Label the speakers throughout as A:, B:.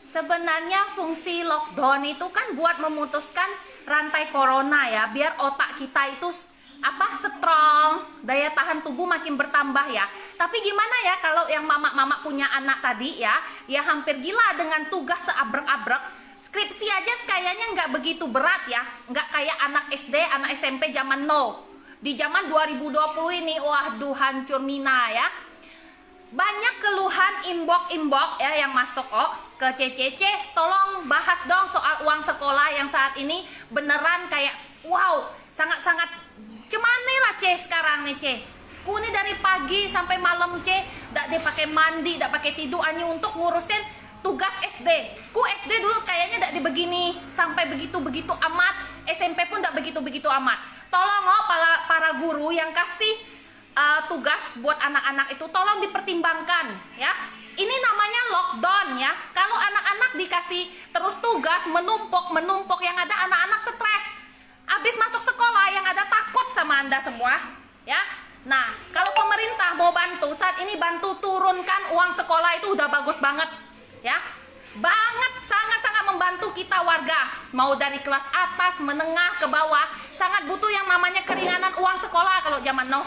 A: Sebenarnya fungsi lockdown itu kan buat memutuskan rantai corona ya, biar otak kita itu strong, daya tahan tubuh makin bertambah ya. Tapi gimana ya kalau yang mama-mama punya anak tadi ya, ya hampir gila dengan tugas seabrek-abrek. Skripsi aja kayaknya nggak begitu berat ya, nggak kayak anak SD, anak SMP zaman now. Di zaman 2020 ini, waduh hancur mina ya. Banyak keluhan inbox ya yang masuk ke CCC, tolong bahas dong soal uang sekolah yang saat ini beneran kayak wow, sangat-sangat cemane lah sekarang nih ku nih dari pagi sampai malam dak dipakai mandi, dak pakai tidur hanya untuk ngurusin tugas SD. Ku SD dulu kayaknya dak dibegini sampai begitu-begitu amat, SMP pun dak begitu-begitu amat. Tolong para guru yang kasih tugas buat anak-anak itu tolong dipertimbangkan ya. Ini namanya lockdown ya. Kalau anak-anak dikasih terus tugas menumpuk yang ada anak-anak stres. Habis masuk sekolah yang ada takut sama Anda semua ya. Nah, kalau pemerintah mau bantu saat ini, bantu turunkan uang sekolah itu udah bagus banget ya. Sangat-sangat membantu kita warga, mau dari kelas atas, menengah ke bawah, sangat butuh yang namanya keringanan uang sekolah kalau zaman now.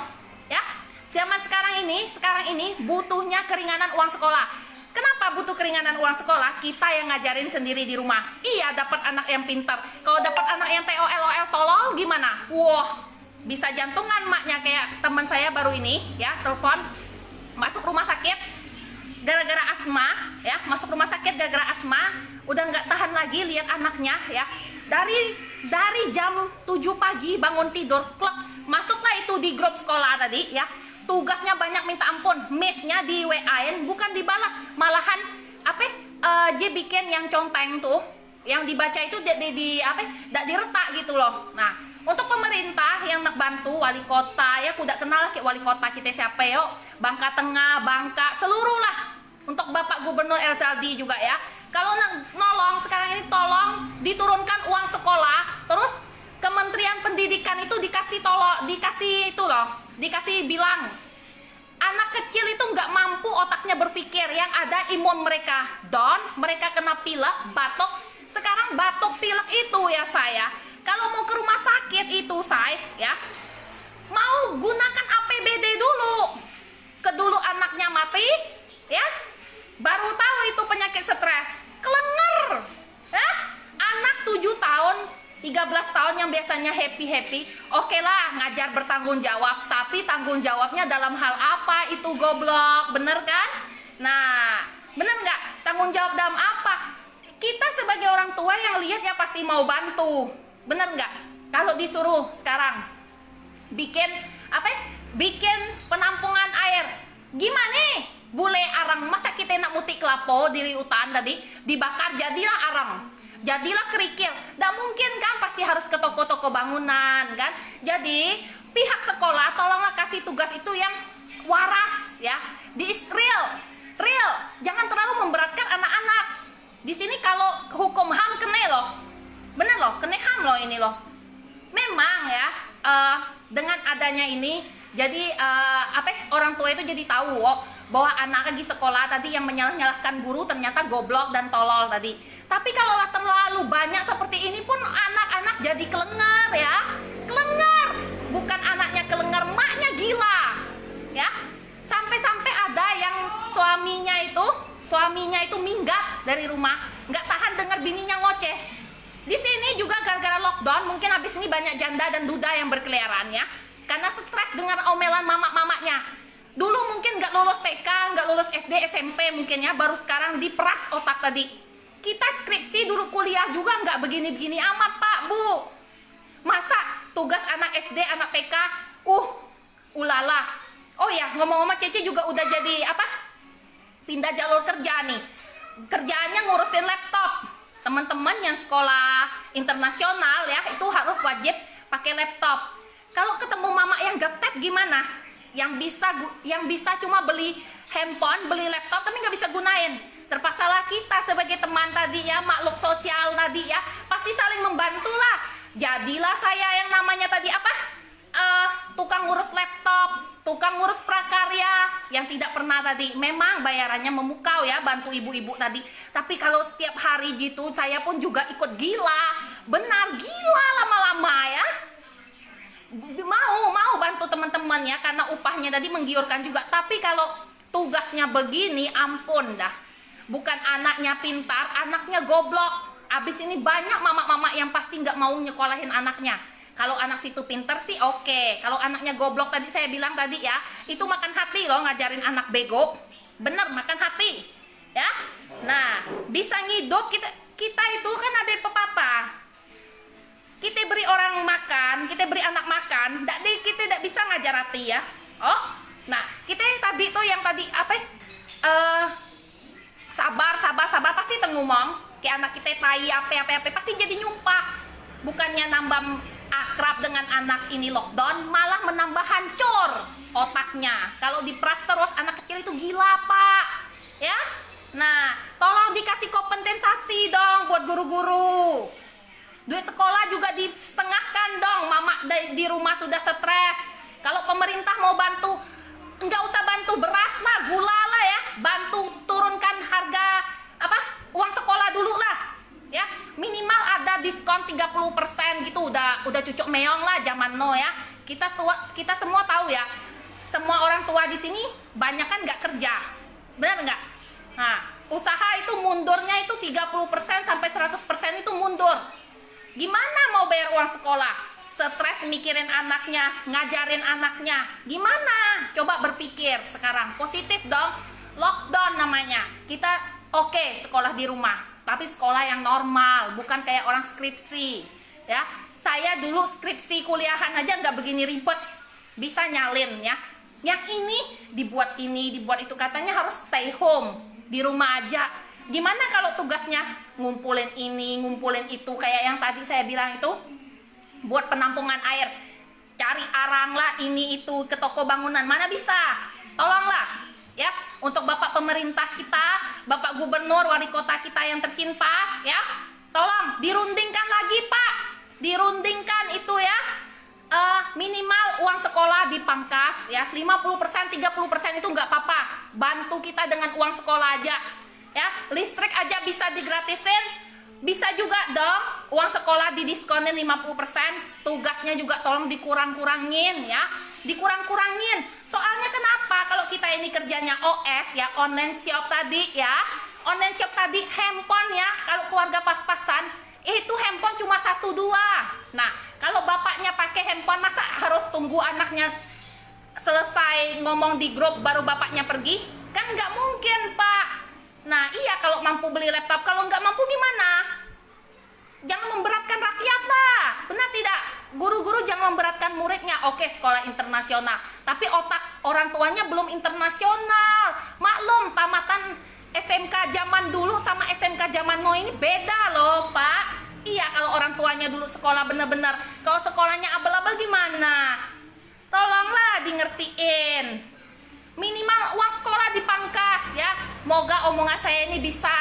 A: Ya, zaman sekarang ini butuhnya keringanan uang sekolah. Kenapa butuh keringanan uang sekolah? Kita yang ngajarin sendiri di rumah. Iya, dapat anak yang pintar. Kalau dapat anak yang TOL tolol gimana? Wah, bisa jantungan maknya kayak teman saya baru ini ya, telepon masuk rumah sakit gara-gara asma ya, masuk rumah sakit gara-gara asma, udah nggak tahan lagi lihat anaknya ya. Dari jam 7 pagi bangun tidur, klek, masuklah itu di grup sekolah tadi ya. Tugasnya banyak minta ampun, miss-nya di WA-in bukan dibalas, malahan dia bikin yang conteng tuh, yang dibaca itu dak diretak gitu loh. Nah, untuk pemerintah yang nak bantu, wali kota ya, kuda kenal kayak wali kota kita siapa yo, Bangka Tengah, Bangka, seluruh lah. Untuk Bapak Gubernur Elzaldi juga ya. Kalau nolong sekarang ini, tolong diturunkan uang sekolah, terus Kementerian Pendidikan itu dikasih bilang anak kecil itu nggak mampu otaknya berpikir, yang ada imun mereka down, mereka kena pilek, batuk. Sekarang batuk pilek itu ya saya, kalau mau ke rumah sakit itu saya ya mau gunakan APBD dulu, kedulu anaknya mati ya, baru tahu itu penyakit stres, kelenger ya. Anak 7 tahun 13 tahun yang biasanya happy, oke lah ngajar bertanggung jawab, tapi tanggung jawabnya dalam hal apa itu goblok, bener kan? Nah, bener nggak? Tanggung jawab dalam apa? Kita sebagai orang tua yang lihat ya pasti mau bantu, bener nggak? Kalau disuruh sekarang bikin penampungan air, gimana? Bule arang, masa kita nak mutik kelapo di hutan tadi dibakar jadilah arang, jadilah kerikil. Tidak mungkin kan, pasti harus ke toko-toko bangunan kan. Jadi pihak sekolah tolonglah kasih tugas itu yang waras ya, di real, jangan terlalu memberatkan anak-anak. Di sini kalau hukum HAM kena loh, bener loh, kena HAM loh ini loh. Memang ya, dengan adanya ini jadi orang tua itu jadi tahu bahwa anak lagi sekolah tadi yang menyalah-nyalahkan guru ternyata goblok dan tolol tadi. Tapi kalau terlalu banyak seperti ini pun anak-anak jadi kelengar ya. Kelengar, bukan anaknya kelengar, maknya gila ya. Sampai-sampai ada yang suaminya itu minggat dari rumah, nggak tahan dengar bininya ngoceh. Di sini juga gara-gara lockdown, mungkin habis ini banyak janda dan duda yang berkeliaran ya, karena stres dengar omelan mamak-mamaknya. Dulu mungkin nggak lulus TK, nggak lulus SD, SMP mungkin ya, baru sekarang diperas otak tadi. Kita skripsi dulu kuliah juga nggak begini-begini amat Pak Bu. Masa tugas anak SD, anak TK, ulala. Oh ya, ngomong-ngomong Cece juga udah jadi pindah jalur kerja nih. Kerjaannya ngurusin laptop. Teman-teman yang sekolah internasional ya, itu harus wajib pakai laptop. Kalau ketemu mama yang gaptek gimana? Yang bisa cuma beli handphone, beli laptop tapi nggak bisa gunain. Terpaksalah kita sebagai teman tadi ya, makhluk sosial tadi ya, pasti saling membantu lah. Jadilah saya yang namanya tadi tukang ngurus laptop, tukang ngurus prakarya yang tidak pernah tadi, memang bayarannya memukau ya, bantu ibu-ibu tadi. Tapi kalau setiap hari gitu, saya pun juga ikut gila, benar gila lama-lama ya. Mau bantu teman-teman ya, karena upahnya tadi menggiurkan juga. Tapi kalau tugasnya begini, ampun dah. Bukan anaknya pintar, anaknya goblok. Abis ini banyak mama-mama yang pasti nggak mau nyekolahin anaknya. Kalau anak situ pintar sih oke. Kalau anaknya goblok tadi saya bilang tadi ya, itu makan hati loh ngajarin anak bego. Bener, makan hati ya. Nah, bisa ngidup kita itu kan ada pepatah. Kita beri orang makan, kita beri anak makan, kita tidak bisa ngajar hati ya. Oh, nah kita tadi tuh yang tadi apa? Sabar pasti ngomong. Kayak anak kita tai apa pasti jadi nyumpah. Bukannya nambah akrab dengan anak ini lockdown, malah menambah hancur otaknya. Kalau diperas terus anak kecil itu gila pak ya. Nah tolong dikasih kompensasi dong buat guru-guru. Duit sekolah juga disetengahkan dong. Mama di rumah sudah stres. Kalau pemerintah mau bantu, nggak usah bantu beras lah, gula lah ya, bantu turunkan harga uang sekolah dulu lah ya, minimal ada diskon 30% gitu, udah cucuk meong lah zaman no ya. Kita semua tahu ya, semua orang tua di sini banyak kan nggak kerja, benar nggak? Nah usaha itu mundurnya itu 30% sampai 100% itu mundur. Gimana mau bayar uang sekolah? Stres mikirin anaknya, ngajarin anaknya, gimana? Coba berpikir sekarang positif dong. Lockdown namanya, kita oke, sekolah di rumah, tapi sekolah yang normal, bukan kayak orang skripsi ya. Saya dulu skripsi kuliahan aja nggak begini ribet, bisa nyalin ya. Yang ini dibuat itu, katanya harus stay home, di rumah aja. Gimana kalau tugasnya ngumpulin ini, ngumpulin itu, kayak yang tadi saya bilang itu, buat penampungan air, cari arang lah, ini itu, ke toko bangunan, mana bisa, tolonglah ya. Untuk bapak pemerintah kita, bapak gubernur, wali kota kita yang tercinta ya, tolong dirundingkan lagi pak, dirundingkan itu ya. Minimal uang sekolah dipangkas ya, 50%, 30% itu nggak apa-apa, bantu kita dengan uang sekolah aja ya. Listrik aja bisa digratisin, bisa juga dong uang sekolah didiskonin 50%. Tugasnya juga tolong dikurang-kurangin ya, dikurang-kurangin. Soalnya kenapa? Kalau kita ini kerjanya OS ya, online shop tadi ya, online shop tadi handphone ya, kalau keluarga pas-pasan itu handphone cuma 1-2. Nah kalau bapaknya pakai handphone, masa harus tunggu anaknya selesai ngomong di grup baru bapaknya pergi? Kan nggak mungkin pak. Nah iya, kalau mampu beli laptop, kalau nggak mampu gimana? Jangan memberatkan rakyat lah, benar tidak? Guru-guru jangan memberatkan muridnya. Oke, sekolah internasional, tapi otak orang tuanya belum internasional. Maklum, tamatan SMK zaman dulu sama SMK zaman now ini beda loh pak. Iya, kalau orang tuanya dulu sekolah bener-bener, kalau sekolahnya abal-abal gimana? Tolonglah di ngertiin. Minimal uang sekolah dipangkas ya. Moga omongan saya ini bisa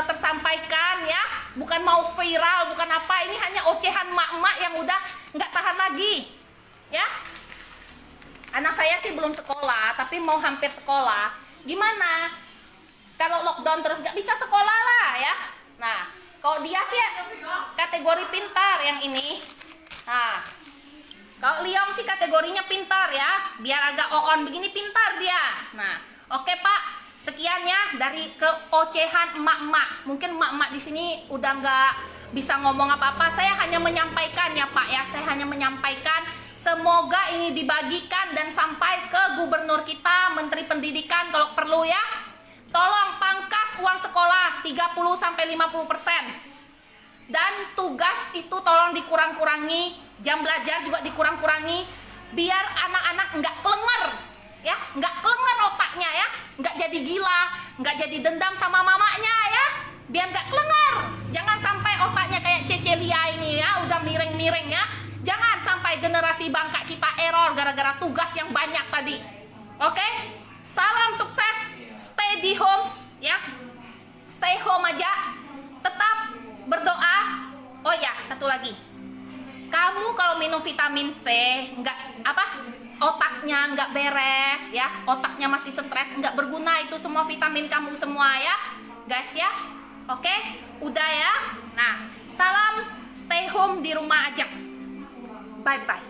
A: tersampaikan ya. Bukan mau viral, bukan apa. Ini hanya ocehan mak-mak yang udah nggak tahan lagi ya. Anak saya sih belum sekolah, tapi mau hampir sekolah. Gimana kalau lockdown terus nggak bisa sekolah lah ya. Nah kalau dia sih kategori pintar yang ini. Nah kalau Liong sih kategorinya pintar ya, biar agak on begini pintar dia. Nah, oke Pak, sekian ya dari keocehan emak-emak. Mungkin emak-emak di sini udah nggak bisa ngomong apa-apa. Saya hanya menyampaikan ya Pak ya, saya hanya menyampaikan. Semoga ini dibagikan dan sampai ke gubernur kita, menteri pendidikan kalau perlu ya. Tolong pangkas uang sekolah 30-50%. Dan tugas itu tolong dikurang-kurangi, jam belajar juga dikurang-kurangi, biar anak-anak nggak kelenger ya, nggak kelenger otaknya ya, nggak jadi gila, nggak jadi dendam sama mamanya ya, biar nggak kelenger. Jangan sampai otaknya kayak Cecelia ini ya, udah miring-miring ya. Jangan sampai generasi bangka kita error gara-gara tugas yang banyak tadi. Oke, salam sukses, stay di home ya, stay home aja, tetap berdoa. Oh ya, satu lagi, kamu kalau minum vitamin C nggak apa otaknya nggak beres ya, otaknya masih stres, nggak berguna itu semua vitamin kamu semua ya guys ya. Oke, udah ya. Nah, salam stay home di rumah aja. Bye bye.